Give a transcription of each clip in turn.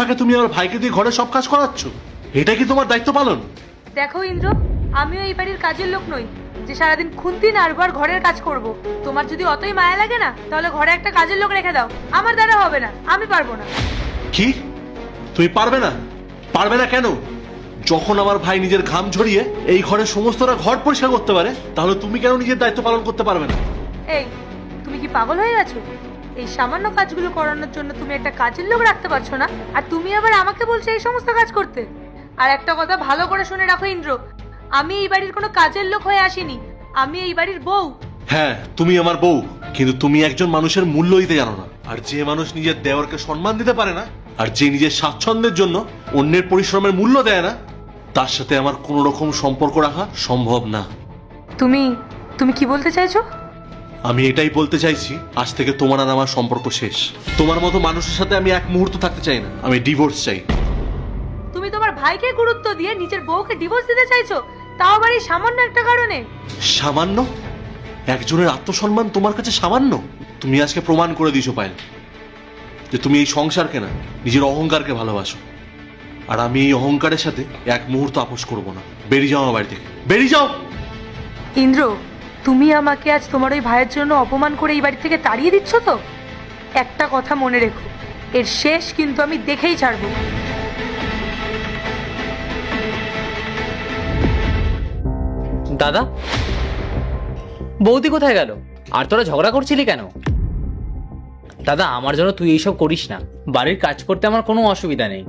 ফাঁকে তুমি আমার ভাইকে দিয়ে ঘরে সব কাজ করাচ্ছ? এটা কি তোমার দায়িত্ব পালন? দেখো ইন্দ্র, আমিও এই বাড়ির কাজের লোক নই যে সারাদিন খুন্তি নাড়বার ঘরের কাজ করব। তোমার যদি অতই মায়া লাগে না, তাহলে ঘরে একটা কাজের লোক রেখে দাও। আমার দ্বারা হবে না, আমি পারবো না। কি? তুমি পারবে না? পারবে না কেন? যখন আমার ভাই নিজের ঘাম ঝরিয়ে এই ঘরের সমস্তটা ঘর পরিষ্কার করতে পারে, তাহলে তুমি কেন নিজের দায়িত্ব পালন করতে পারবে না? এই, তুমি কি পাগল হয়ে গেছো? এই সামান্য কাজগুলো করানোর জন্য তুমি একটা কাজের লোক রাখতে পারছো না, আর তুমি আবার আমাকে বলছো এই সমস্ত কাজ করতে? আর একটা কথা ভালো করে শুনে রাখো ইন্দ্র, আমি এই বাড়ির কোনো কাজের লোক হয়ে আসিনি, আমি এই বাড়ির বউ। হ্যাঁ, তুমি আমার বউ, কিন্তু তুমি একজন মানুষের মূল্য দিতে জানো না। আর যে মানুষ নিজের দেওরকে সম্মান দিতে পারে না, আর যে নিজের স্বাচ্ছন্দ্যের জন্য অন্যের পরিশ্রমের মূল্য দেয় না, তার সাথে আমার কোনো রকম সম্পর্ক রাখা সম্ভব না। তুমি তুমি কি বলতে চাইছো? আমি এটাই বলতে চাইছি, আজ থেকে তোমার আর আমার সম্পর্ক শেষ। তোমার মতো মানুষের সাথে আমি এক মুহূর্ত থাকতে চাই না, আমি ডিভোর্স চাই। তুমি তোমার ভাইকে গুরুত্ব দিয়ে নিজের বউকে ডিভোর্স দিতে চাইছো, তাও আবার এই সামান্য একটা কারণে? সামান্য? একজনের আত্মসম্মান তোমার কাছে সামান্য? তুমি আজকে প্রমাণ করে দিয়েছো পায়েল যে তুমি এই সংসারকে না, নিজের অহংকারকে ভালোবাসো। আর আমি এই অহংকারের সাথে এক মুহূর্ত আপোষ করব না। বেরিয়ে যাও আমার বাড়ি থেকে, বেরিয়ে যাও। ইন্দ্র, তুমি আমাকে আজ তোমার ওই ভাইয়ের জন্য অপমান করে এই বাড়ি থেকে তাড়িয়ে দিচ্ছ তো? একটা কথা মনে রেখো, এর শেষ কিন্তু আমি দেখেই ছাড়বো। দাদা, বৌদি কোথায় গেল? আর তোরা ঝগড়া করছিলি কেন? দাদা, আমার জন্য তুই এইসব করিস না। বাড়ির কাজ করতে আমার কোনো অসুবিধা নেই।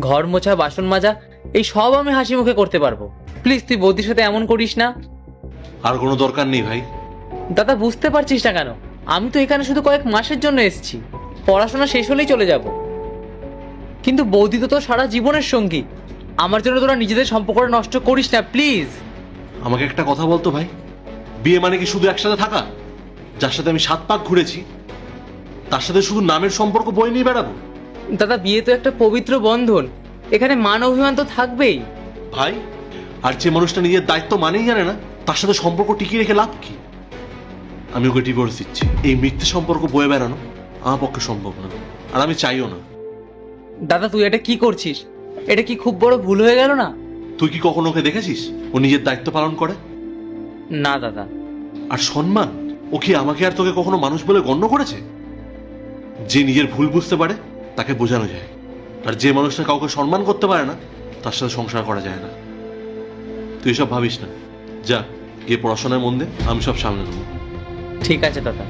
ঘর মোছা, বাসন মাজা, এই সব আমি হাসি মুখে করতে পারবো। প্লিজ তুই বৌদির সাথে এমন করিস না। আর কোনো দরকার নেই ভাই। দাদা, বুঝতে পারছিস না কেন? আমি তো এখানে শুধু কয়েক মাসের জন্য এসেছি, পড়াশোনা শেষ হলেই চলে যাব। কিন্তু বৌদি তো তোর সারা জীবনের সঙ্গী। আমার জন্য তোরা নিজেদের সম্পর্কটা নষ্ট করিস না প্লিজ। আমাকে একটা কথা বলতো ভাই, বিয়ে মানে কি শুধু একসাথে থাকা? যার সাথে আমি 7 পাক ঘুরেছি, তার সাথে শুধু নামের সম্পর্ক বয়ে নিয়ে বেড়াবো? দাদা, বিয়ে তো একটা পবিত্র বন্ধন, এখানে মান অভিমান তো থাকবেই। ভাই, আর যে মানুষটা নিজের দায়িত্ব মানেই জানে না, তার সাথে সম্পর্ক টিকিয়ে রেখে লাভ কি? আমি ওকে ডিভোর্স দিচ্ছি। এই মিথ্যে সম্পর্ক বয়ে বেড়ানো আমার পক্ষে সম্ভব না, আর আমি চাইও না। দাদা, তুই এটা কি করছিস? এটা কি খুব বড় ভুল হয়ে গেল না? তুই কি কখনো ওকে দেখেছিস ও নিজের দায়িত্ব পালন করে? না দাদা। আর সম্মান, ও কি আমাকে আর তোকে কখনো মানুষ বলে গণ্য করেছে? যে নিজের ভুল বুঝতে পারে তাকে বোঝানো যায়, আর যে মানুষটা কাউকে সম্মান করতে পারে না, তার সাথে সংসার করা যায় না। তুই এসব ভাবিস না, যা গিয়ে পড়াশোনায় মন দে, আমি সব সামলে নেবো। ঠিক আছে দাদা।